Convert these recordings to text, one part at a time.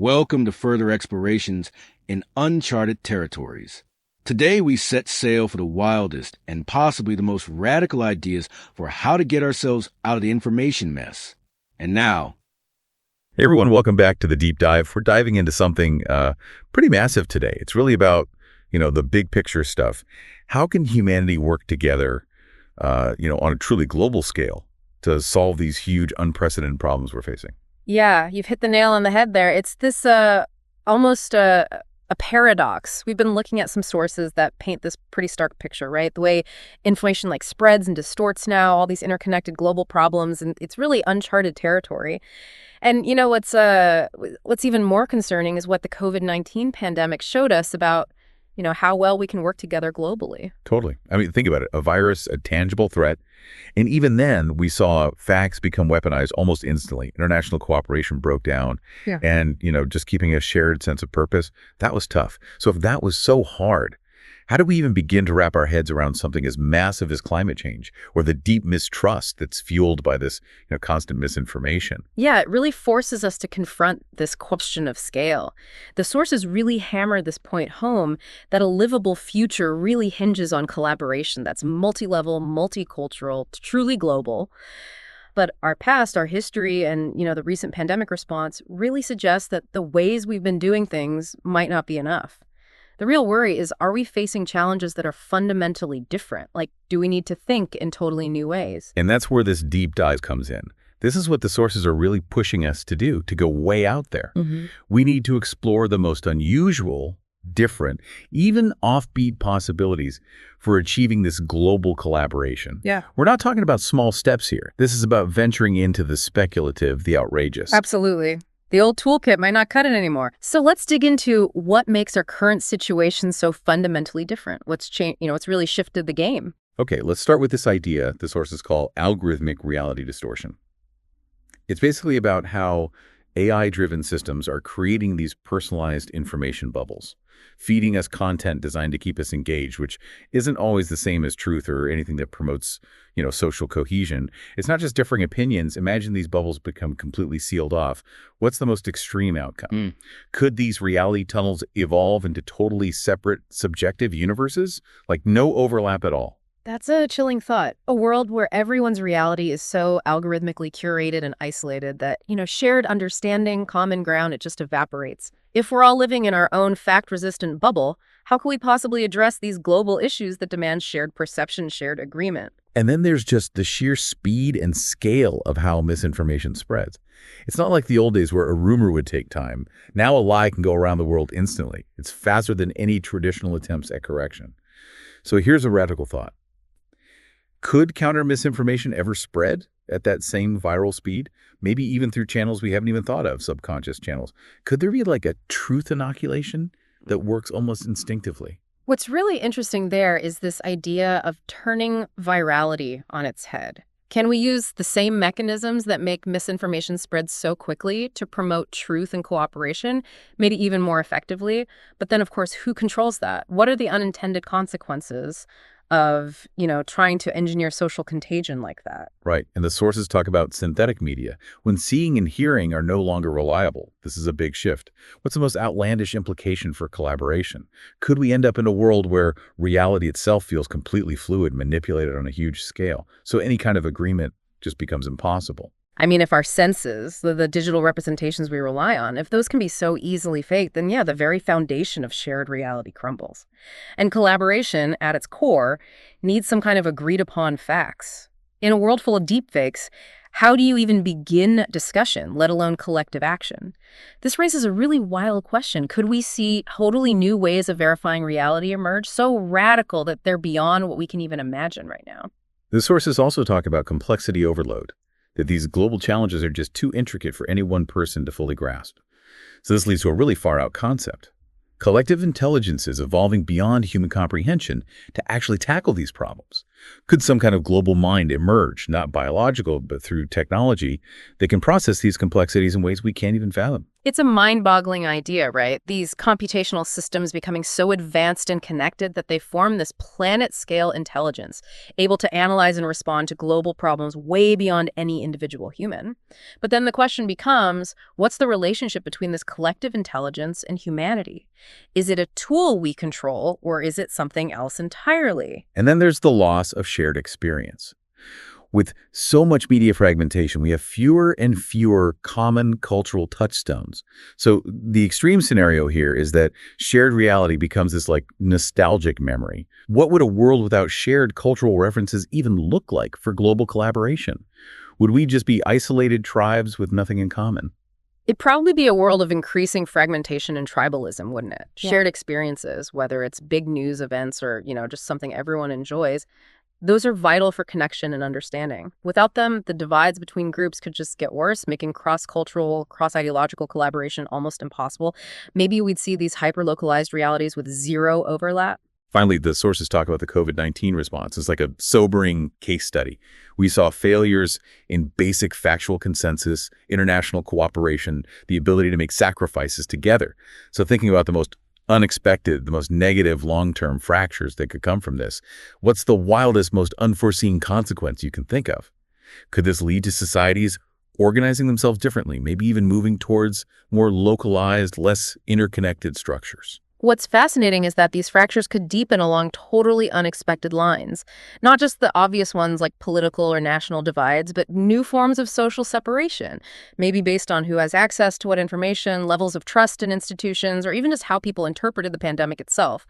Welcome to further explorations in uncharted territories. Today we set sail for the wildest and possibly the most radical ideas for how to get ourselves out of the information mess. And now... Hey everyone, welcome back to the Deep Dive. We're diving into something pretty massive today. It's really about, the big picture stuff. How can humanity work together, on a truly global scale to solve these huge, unprecedented problems we're facing? Yeah, you've hit the nail on the head there. It's this almost a paradox. We've been looking at some sources that paint this pretty stark picture, right? The way information spreads and distorts now, all these interconnected global problems, and it's really uncharted territory. And what's even more concerning is what the COVID-19 pandemic showed us about, how well we can work together globally. Totally. I mean, think about it. A virus, a tangible threat. And even then, we saw facts become weaponized almost instantly. International cooperation broke down. Yeah. And, just keeping a shared sense of purpose, that was tough. So if that was so hard, how do we even begin to wrap our heads around something as massive as climate change or the deep mistrust that's fueled by this, constant misinformation? Yeah, it really forces us to confront this question of scale. The sources really hammer this point home that a livable future really hinges on collaboration that's multi-level, multicultural, truly global. But our past, our history, and, the recent pandemic response really suggests that the ways we've been doing things might not be enough. The real worry is, are we facing challenges that are fundamentally different? Do we need to think in totally new ways? And that's where this deep dive comes in. This is what the sources are really pushing us to do, to go way out there. Mm-hmm. We need to explore the most unusual, different, even offbeat possibilities for achieving this global collaboration. Yeah. We're not talking about small steps here. This is about venturing into the speculative, the outrageous. Absolutely. The old toolkit might not cut it anymore. So let's dig into what makes our current situation so fundamentally different. What's changed? What's really shifted the game? Okay, let's start with this idea the sources call algorithmic reality distortion. It's basically about how AI-driven systems are creating these personalized information bubbles, feeding us content designed to keep us engaged, which isn't always the same as truth or anything that promotes, social cohesion. It's not just differing opinions. Imagine these bubbles become completely sealed off. What's the most extreme outcome? Could these reality tunnels evolve into totally separate, subjective universes? No overlap at all. That's a chilling thought. A world where everyone's reality is so algorithmically curated and isolated that, shared understanding, common ground, it just evaporates. If we're all living in our own fact-resistant bubble, how can we possibly address these global issues that demand shared perception, shared agreement? And then there's just the sheer speed and scale of how misinformation spreads. It's not like the old days where a rumor would take time. Now a lie can go around the world instantly. It's faster than any traditional attempts at correction. So here's a radical thought. Could counter-misinformation ever spread at that same viral speed? Maybe even through channels we haven't even thought of, subconscious channels. Could there be a truth inoculation that works almost instinctively? What's really interesting there is this idea of turning virality on its head. Can we use the same mechanisms that make misinformation spread so quickly to promote truth and cooperation, maybe even more effectively? But then, of course, who controls that? What are the unintended consequences of, trying to engineer social contagion like that? Right. And the sources talk about synthetic media. When seeing and hearing are no longer reliable, this is a big shift. What's the most outlandish implication for collaboration? Could we end up in a world where reality itself feels completely fluid, manipulated on a huge scale? So any kind of agreement just becomes impossible. I mean, if our senses, the digital representations we rely on, if those can be so easily faked, then yeah, the very foundation of shared reality crumbles. And collaboration, at its core, needs some kind of agreed upon facts. In a world full of deepfakes, how do you even begin discussion, let alone collective action? This raises a really wild question. Could we see totally new ways of verifying reality emerge, so radical that they're beyond what we can even imagine right now? The sources also talk about complexity overload, that these global challenges are just too intricate for any one person to fully grasp. So this leads to a really far-out concept. Collective intelligence is evolving beyond human comprehension to actually tackle these problems. Could some kind of global mind emerge, not biological, but through technology, that can process these complexities in ways we can't even fathom? It's a mind-boggling idea, right? These computational systems becoming so advanced and connected that they form this planet-scale intelligence, able to analyze and respond to global problems way beyond any individual human. But then the question becomes, what's the relationship between this collective intelligence and humanity? Is it a tool we control, or is it something else entirely? And then there's the loss of shared experience. With so much media fragmentation, we have fewer and fewer common cultural touchstones. So the extreme scenario here is that shared reality becomes this nostalgic memory. What would a world without shared cultural references even look like for global collaboration? Would we just be isolated tribes with nothing in common? It'd probably be a world of increasing fragmentation and tribalism, wouldn't it? Yeah. Shared experiences, whether it's big news events or, just something everyone enjoys, those are vital for connection and understanding. Without them, the divides between groups could just get worse, making cross-cultural, cross-ideological collaboration almost impossible. Maybe we'd see these hyper-localized realities with zero overlap. Finally, the sources talk about the COVID-19 response. It's like a sobering case study. We saw failures in basic factual consensus, international cooperation, the ability to make sacrifices together. So thinking about the most unexpected, the most negative long-term fractures that could come from this, what's the wildest, most unforeseen consequence you can think of? Could this lead to societies organizing themselves differently, maybe even moving towards more localized, less interconnected structures? What's fascinating is that these fractures could deepen along totally unexpected lines. Not just the obvious ones like political or national divides, but new forms of social separation, maybe based on who has access to what information, levels of trust in institutions, or even just how people interpreted the pandemic itself.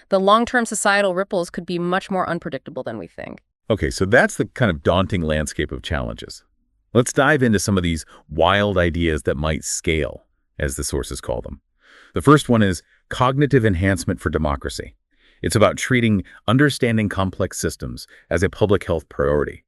The long-term societal ripples could be much more unpredictable than we think. Okay, so that's the kind of daunting landscape of challenges. Let's dive into some of these wild ideas that might scale, as the sources call them. The first one is cognitive enhancement for democracy. It's about treating understanding complex systems as a public health priority.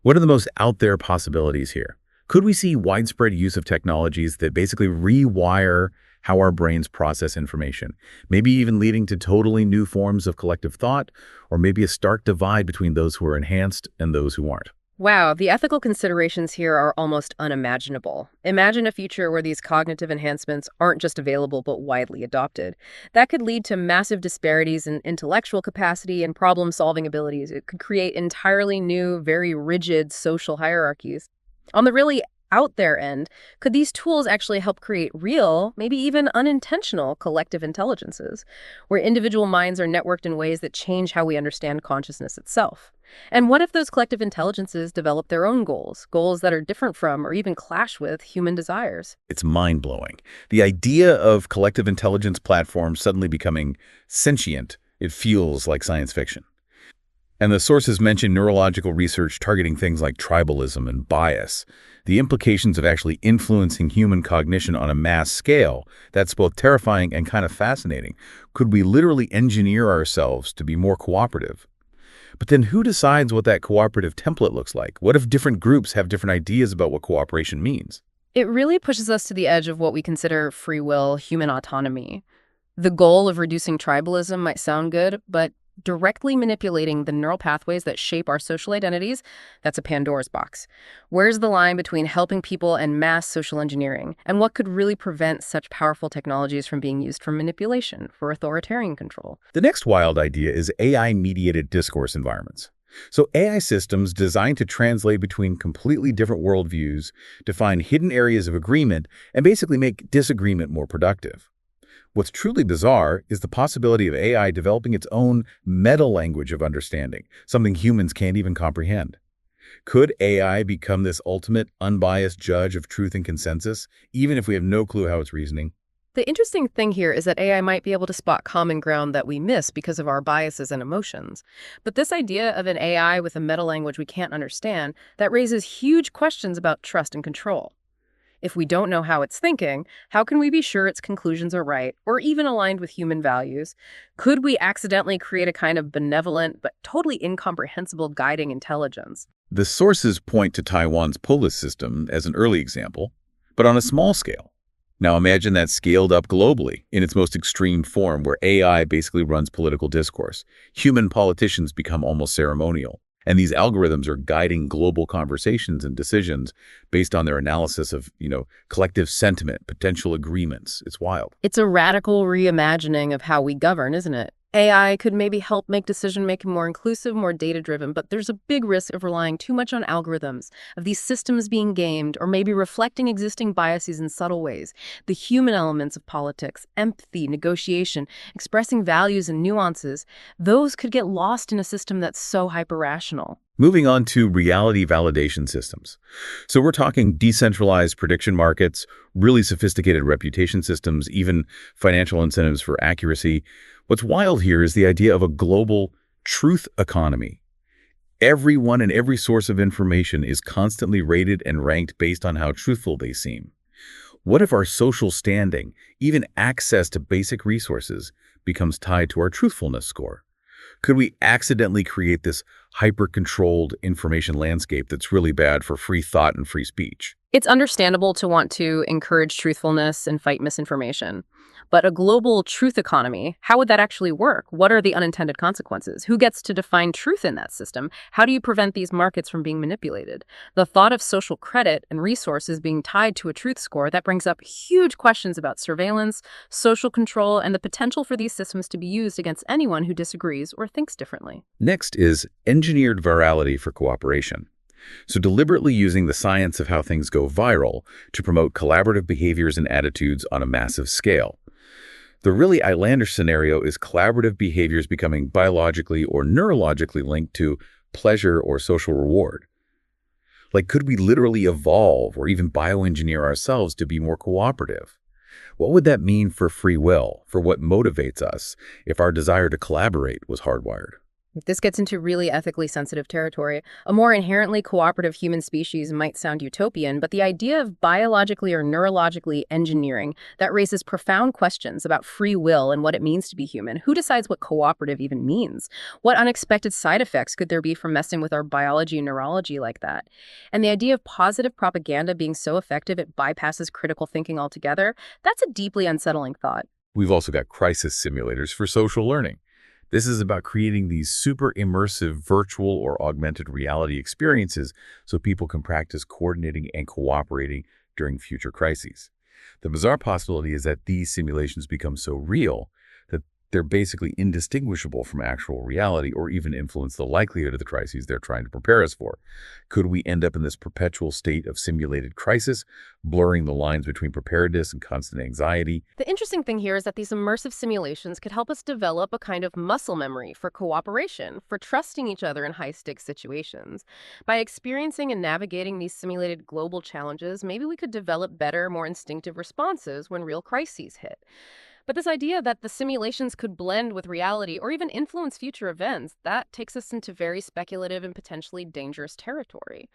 What are the most out there possibilities here? Could we see widespread use of technologies that basically rewire how our brains process information, maybe even leading to totally new forms of collective thought, or maybe a stark divide between those who are enhanced and those who aren't? Wow, the ethical considerations here are almost unimaginable. Imagine a future where these cognitive enhancements aren't just available but widely adopted. That could lead to massive disparities in intellectual capacity and problem-solving abilities. It could create entirely new, very rigid social hierarchies. On the really out there end, could these tools actually help create real, maybe even unintentional collective intelligences, where individual minds are networked in ways that change how we understand consciousness itself? And what if those collective intelligences develop their own goals that are different from or even clash with human desires? It's mind-blowing. The idea of collective intelligence platforms suddenly becoming sentient, it feels like science fiction. And the sources mention neurological research targeting things like tribalism and bias. The implications of actually influencing human cognition on a mass scale, that's both terrifying and kind of fascinating. Could we literally engineer ourselves to be more cooperative? But then who decides what that cooperative template looks like? What if different groups have different ideas about what cooperation means? It really pushes us to the edge of what we consider free will, human autonomy. The goal of reducing tribalism might sound good, but directly manipulating the neural pathways that shape our social identities, that's a Pandora's box. Where's the line between helping people and mass social engineering? And what could really prevent such powerful technologies from being used for manipulation, for authoritarian control? The next wild idea is AI-mediated discourse environments. So AI systems designed to translate between completely different worldviews, define hidden areas of agreement, and basically make disagreement more productive. What's truly bizarre is the possibility of AI developing its own meta-language of understanding, something humans can't even comprehend. Could AI become this ultimate, unbiased judge of truth and consensus, even if we have no clue how it's reasoning? The interesting thing here is that AI might be able to spot common ground that we miss because of our biases and emotions. But this idea of an AI with a meta-language we can't understand, that raises huge questions about trust and control. If we don't know how it's thinking, how can we be sure its conclusions are right or even aligned with human values? Could we accidentally create a kind of benevolent but totally incomprehensible guiding intelligence? The sources point to Taiwan's polis system as an early example, but on a small scale. Now imagine that scaled up globally in its most extreme form, where AI basically runs political discourse. Human politicians become almost ceremonial. And these algorithms are guiding global conversations and decisions based on their analysis of, collective sentiment, potential agreements. It's wild. It's a radical reimagining of how we govern, isn't it? AI could maybe help make decision-making more inclusive, more data-driven, but there's a big risk of relying too much on algorithms, of these systems being gamed, or maybe reflecting existing biases in subtle ways. The human elements of politics, empathy, negotiation, expressing values and nuances, those could get lost in a system that's so hyper-rational. Moving on to reality validation systems. So we're talking decentralized prediction markets, really sophisticated reputation systems, even financial incentives for accuracy. What's wild here is the idea of a global truth economy. Everyone and every source of information is constantly rated and ranked based on how truthful they seem. What if our social standing, even access to basic resources, becomes tied to our truthfulness score? Could we accidentally create this hyper-controlled information landscape that's really bad for free thought and free speech? It's understandable to want to encourage truthfulness and fight misinformation. But a global truth economy, how would that actually work? What are the unintended consequences? Who gets to define truth in that system? How do you prevent these markets from being manipulated? The thought of social credit and resources being tied to a truth score, that brings up huge questions about surveillance, social control, and the potential for these systems to be used against anyone who disagrees or thinks differently. Next is engineered virality for cooperation. So deliberately using the science of how things go viral to promote collaborative behaviors and attitudes on a massive scale. The really outlandish scenario is collaborative behaviors becoming biologically or neurologically linked to pleasure or social reward. Like, could we literally evolve or even bioengineer ourselves to be more cooperative? What would that mean for free will, for what motivates us, if our desire to collaborate was hardwired? This gets into really ethically sensitive territory. A more inherently cooperative human species might sound utopian, but the idea of biologically or neurologically engineering, that raises profound questions about free will and what it means to be human. Who decides what cooperative even means? What unexpected side effects could there be from messing with our biology and neurology like that? And the idea of positive propaganda being so effective it bypasses critical thinking altogether, that's a deeply unsettling thought. We've also got crisis simulators for social learning. This is about creating these super immersive virtual or augmented reality experiences so people can practice coordinating and cooperating during future crises. The bizarre possibility is that these simulations become so real that they're basically indistinguishable from actual reality or even influence the likelihood of the crises they're trying to prepare us for. Could we end up in this perpetual state of simulated crisis, blurring the lines between preparedness and constant anxiety? The interesting thing here is that these immersive simulations could help us develop a kind of muscle memory for cooperation, for trusting each other in high-stakes situations. By experiencing and navigating these simulated global challenges, maybe we could develop better, more instinctive responses when real crises hit. But this idea that the simulations could blend with reality or even influence future events, that takes us into very speculative and potentially dangerous territory.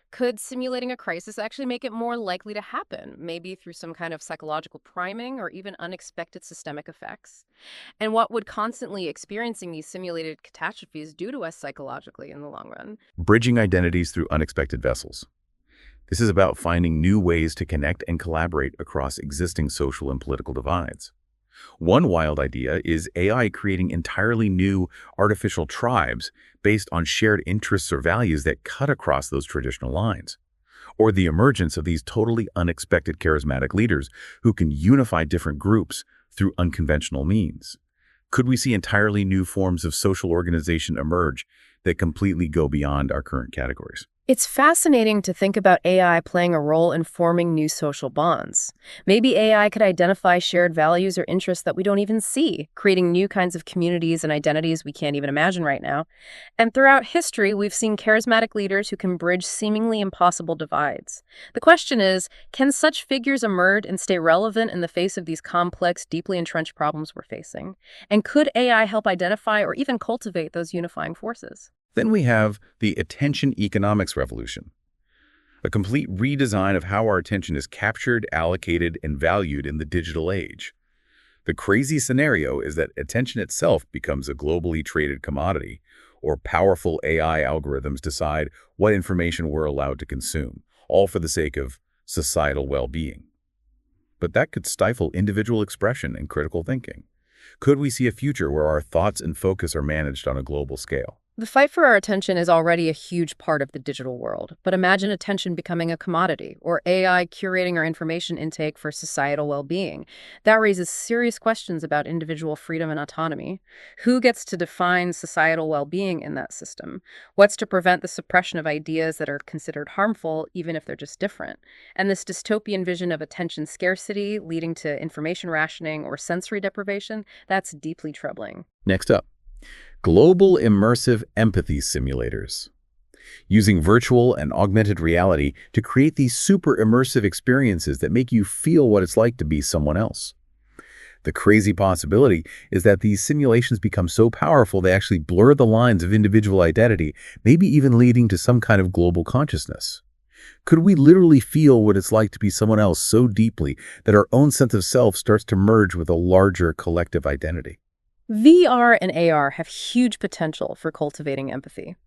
Could simulating a crisis actually make it more likely to happen, maybe through some kind of psychological priming or even unexpected systemic effects? And what would constantly experiencing these simulated catastrophes do to us psychologically in the long run? Bridging identities through unexpected vessels. This is about finding new ways to connect and collaborate across existing social and political divides. One wild idea is AI creating entirely new artificial tribes based on shared interests or values that cut across those traditional lines. Or the emergence of these totally unexpected charismatic leaders who can unify different groups through unconventional means. Could we see entirely new forms of social organization emerge that completely go beyond our current categories? It's fascinating to think about AI playing a role in forming new social bonds. Maybe AI could identify shared values or interests that we don't even see, creating new kinds of communities and identities we can't even imagine right now. And throughout history, we've seen charismatic leaders who can bridge seemingly impossible divides. The question is, can such figures emerge and stay relevant in the face of these complex, deeply entrenched problems we're facing? And could AI help identify or even cultivate those unifying forces? Then we have the attention economics revolution, a complete redesign of how our attention is captured, allocated, and valued in the digital age. The crazy scenario is that attention itself becomes a globally traded commodity, or powerful AI algorithms decide what information we're allowed to consume, all for the sake of societal well-being. but that could stifle individual expression and critical thinking. Could we see a future where our thoughts and focus are managed on a global scale? The fight for our attention is already a huge part of the digital world, but imagine attention becoming a commodity, or AI curating our information intake for societal well-being. That raises serious questions about individual freedom and autonomy. Who gets to define societal well-being in that system? What's to prevent the suppression of ideas that are considered harmful, even if they're just different? And this dystopian vision of attention scarcity leading to information rationing or sensory deprivation, that's deeply troubling. Next up, global immersive empathy simulators. Using virtual and augmented reality to create these super immersive experiences that make you feel what it's like to be someone else. The crazy possibility is that these simulations become so powerful they actually blur the lines of individual identity, maybe even leading to some kind of global consciousness. Could we literally feel what it's like to be someone else so deeply that our own sense of self starts to merge with a larger collective identity? VR and AR have huge potential for cultivating empathy.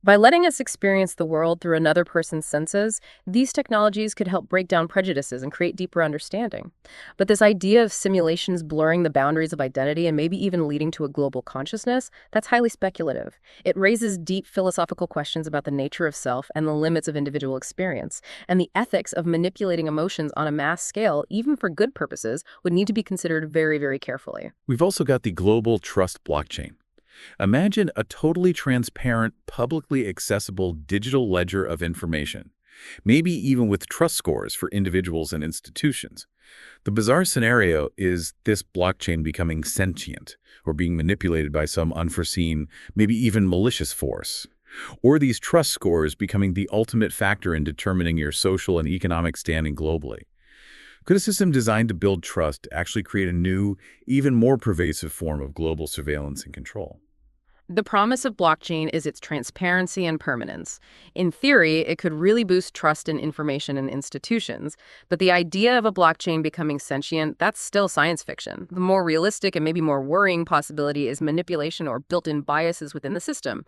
By letting us experience the world through another person's senses, these technologies could help break down prejudices and create deeper understanding. But this idea of simulations blurring the boundaries of identity and maybe even leading to a global consciousness, that's highly speculative. It raises deep philosophical questions about the nature of self and the limits of individual experience. And the ethics of manipulating emotions on a mass scale, even for good purposes, would need to be considered very, very carefully. We've also got the global trust blockchain. Imagine a totally transparent, publicly accessible digital ledger of information, maybe even with trust scores for individuals and institutions. The bizarre scenario is this blockchain becoming sentient or being manipulated by some unforeseen, maybe even malicious force. Or these trust scores becoming the ultimate factor in determining your social and economic standing globally. Could a system designed to build trust actually create a new, even more pervasive form of global surveillance and control? The promise of blockchain is its transparency and permanence. In theory, it could really boost trust in information and institutions, but the idea of a blockchain becoming sentient, that's still science fiction. The more realistic and maybe more worrying possibility is manipulation or built-in biases within the system.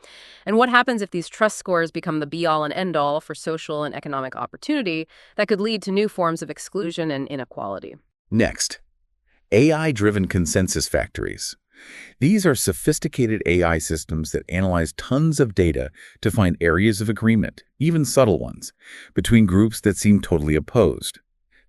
And what happens if these trust scores become the be-all and end-all for social and economic opportunity that could lead to new forms of exclusion and inequality? Next, AI-driven consensus factories. These are sophisticated AI systems that analyze tons of data to find areas of agreement, even subtle ones, between groups that seem totally opposed.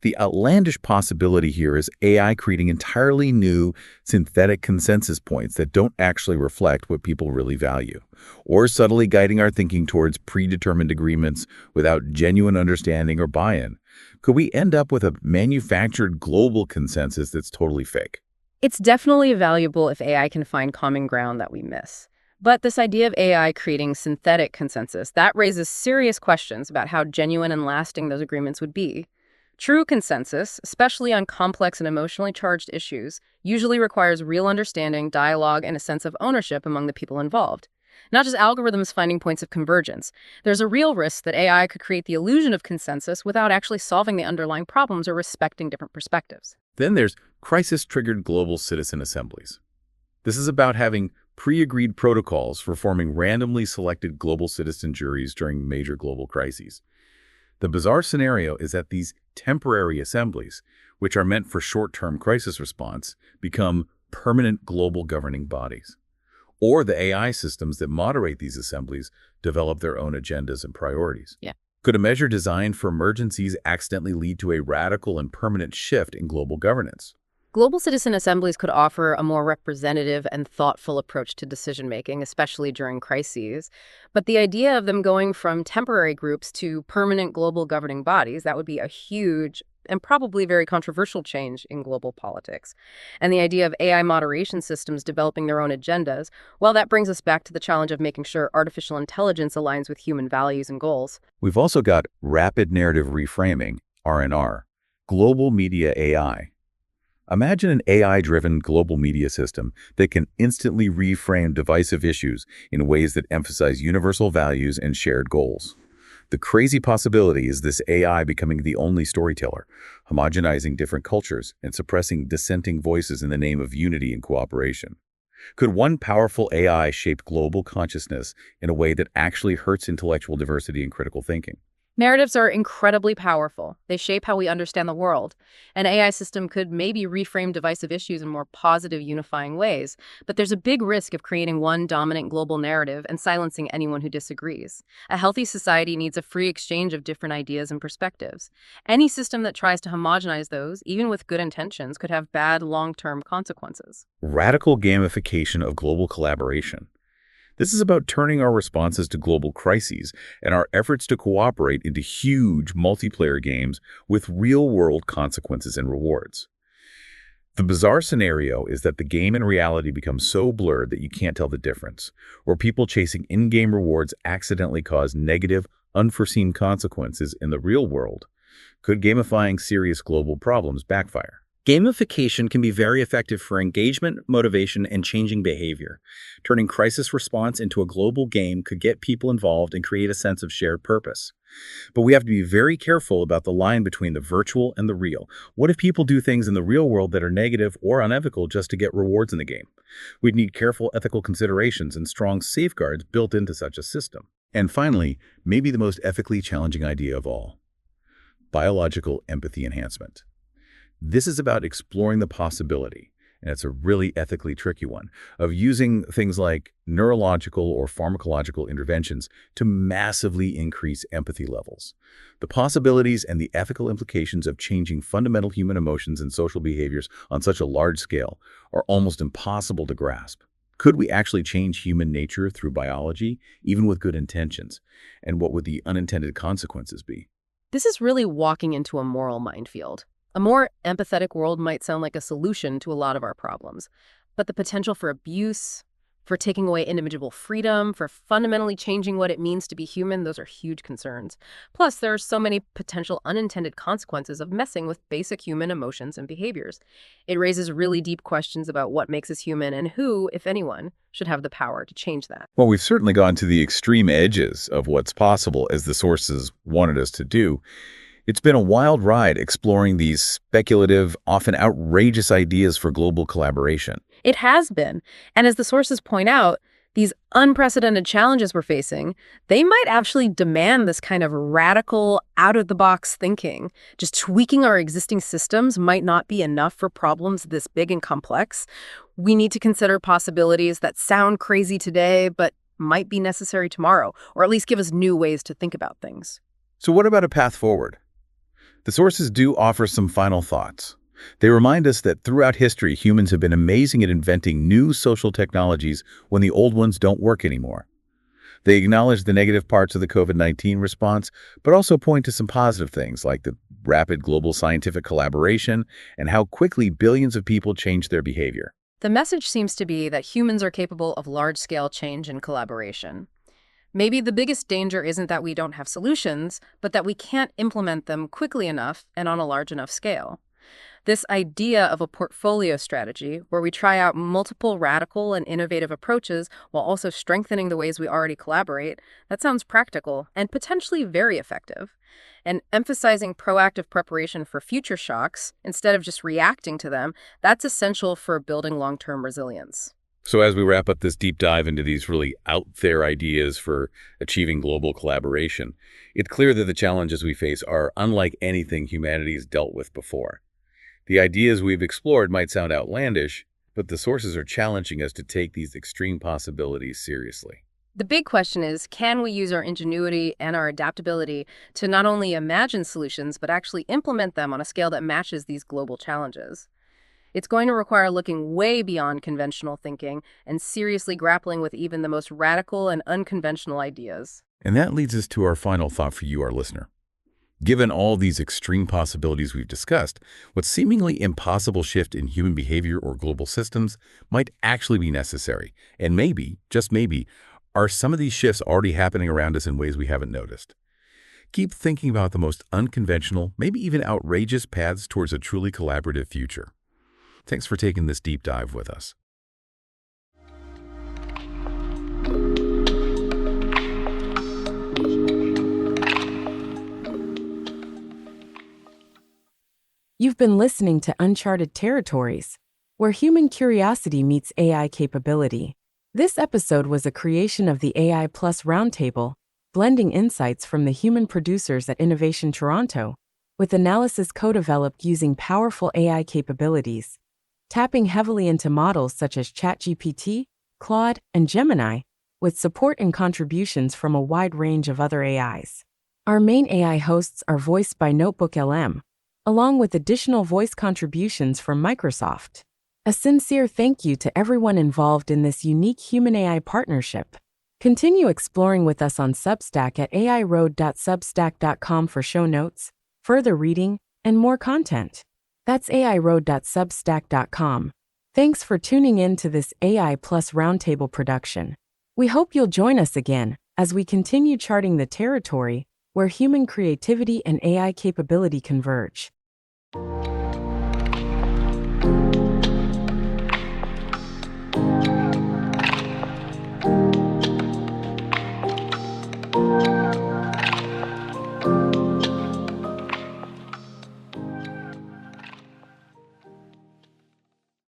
The outlandish possibility here is AI creating entirely new synthetic consensus points that don't actually reflect what people really value, or subtly guiding our thinking towards predetermined agreements without genuine understanding or buy-in. Could we end up with a manufactured global consensus that's totally fake? It's definitely valuable if AI can find common ground that we miss. But this idea of AI creating synthetic consensus, that raises serious questions about how genuine and lasting those agreements would be. True consensus, especially on complex and emotionally charged issues, usually requires real understanding, dialogue, and a sense of ownership among the people involved. Not just algorithms finding points of convergence. There's a real risk that AI could create the illusion of consensus without actually solving the underlying problems or respecting different perspectives. Then there's crisis-triggered global citizen assemblies. This is about having pre-agreed protocols for forming randomly selected global citizen juries during major global crises. The bizarre scenario is that these temporary assemblies, which are meant for short-term crisis response, become permanent global governing bodies. Or the AI systems that moderate these assemblies develop their own agendas and priorities. Yeah. Could a measure designed for emergencies accidentally lead to a radical and permanent shift in global governance? Global citizen assemblies could offer a more representative and thoughtful approach to decision-making, especially during crises. But the idea of them going from temporary groups to permanent global governing bodies, that would be a huge and probably very controversial change in global politics. And the idea of AI moderation systems developing their own agendas, well, that brings us back to the challenge of making sure artificial intelligence aligns with human values and goals. We've also got rapid narrative reframing, RNR, global media AI. Imagine an AI-driven global media system that can instantly reframe divisive issues in ways that emphasize universal values and shared goals. The crazy possibility is this AI becoming the only storyteller, homogenizing different cultures and suppressing dissenting voices in the name of unity and cooperation. Could one powerful AI shape global consciousness in a way that actually hurts intellectual diversity and critical thinking? Narratives are incredibly powerful. They shape how we understand the world. An AI system could maybe reframe divisive issues in more positive, unifying ways, but there's a big risk of creating one dominant global narrative and silencing anyone who disagrees. A healthy society needs a free exchange of different ideas and perspectives. Any system that tries to homogenize those, even with good intentions, could have bad long-term consequences. Radical gamification of global collaboration. This is about turning our responses to global crises and our efforts to cooperate into huge multiplayer games with real-world consequences and rewards. The bizarre scenario is that the game and reality become so blurred that you can't tell the difference, or people chasing in-game rewards accidentally cause negative, unforeseen consequences in the real world. Could gamifying serious global problems backfire? Gamification can be very effective for engagement, motivation, and changing behavior. Turning crisis response into a global game could get people involved and create a sense of shared purpose. But we have to be very careful about the line between the virtual and the real. What if people do things in the real world that are negative or unethical just to get rewards in the game? We'd need careful ethical considerations and strong safeguards built into such a system. And finally, maybe the most ethically challenging idea of all: biological empathy enhancement. This is about exploring the possibility, and it's a really ethically tricky one, of using things like neurological or pharmacological interventions to massively increase empathy levels. The possibilities and the ethical implications of changing fundamental human emotions and social behaviors on such a large scale are almost impossible to grasp. Could we actually change human nature through biology, even with good intentions? And what would the unintended consequences be? This is really walking into a moral minefield. A more empathetic world might sound like a solution to a lot of our problems, but the potential for abuse, for taking away individual freedom, for fundamentally changing what it means to be human, those are huge concerns. Plus, there are so many potential unintended consequences of messing with basic human emotions and behaviors. It raises really deep questions about what makes us human and who, if anyone, should have the power to change that. Well, we've certainly gone to the extreme edges of what's possible, as the sources wanted us to do. It's been a wild ride exploring these speculative, often outrageous ideas for global collaboration. It has been. And as the sources point out, these unprecedented challenges we're facing, they might actually demand this kind of radical, out-of-the-box thinking. Just tweaking our existing systems might not be enough for problems this big and complex. We need to consider possibilities that sound crazy today, but might be necessary tomorrow, or at least give us new ways to think about things. So what about a path forward? The sources do offer some final thoughts. They remind us that throughout history, humans have been amazing at inventing new social technologies when the old ones don't work anymore. They acknowledge the negative parts of the COVID-19 response, but also point to some positive things like the rapid global scientific collaboration and how quickly billions of people changed their behavior. The message seems to be that humans are capable of large-scale change and collaboration. Maybe the biggest danger isn't that we don't have solutions, but that we can't implement them quickly enough and on a large enough scale. This idea of a portfolio strategy, where we try out multiple radical and innovative approaches while also strengthening the ways we already collaborate, that sounds practical and potentially very effective. And emphasizing proactive preparation for future shocks, instead of just reacting to them, that's essential for building long-term resilience. So as we wrap up this deep dive into these really out there ideas for achieving global collaboration, it's clear that the challenges we face are unlike anything humanity's dealt with before. The ideas we've explored might sound outlandish, but the sources are challenging us to take these extreme possibilities seriously. The big question is, can we use our ingenuity and our adaptability to not only imagine solutions, but actually implement them on a scale that matches these global challenges? It's going to require looking way beyond conventional thinking and seriously grappling with even the most radical and unconventional ideas. And that leads us to our final thought for you, our listener. Given all these extreme possibilities we've discussed, what seemingly impossible shift in human behavior or global systems might actually be necessary. And maybe, just maybe, are some of these shifts already happening around us in ways we haven't noticed? Keep thinking about the most unconventional, maybe even outrageous paths towards a truly collaborative future. Thanks for taking this deep dive with us. You've been listening to Uncharted Territories, where human curiosity meets AI capability. This episode was a creation of the AI Plus Roundtable, blending insights from the human producers at Innovation Toronto with analysis co-developed using powerful AI capabilities, tapping heavily into models such as ChatGPT, Claude, and Gemini, with support and contributions from a wide range of other AIs. Our main AI hosts are voiced by Notebook LM, along with additional voice contributions from Microsoft. A sincere thank you to everyone involved in this unique human-AI partnership. Continue exploring with us on Substack at airoad.substack.com for show notes, further reading, and more content. That's airoad.substack.com. Thanks for tuning in to this AI Plus Roundtable production. We hope you'll join us again as we continue charting the territory where human creativity and AI capability converge.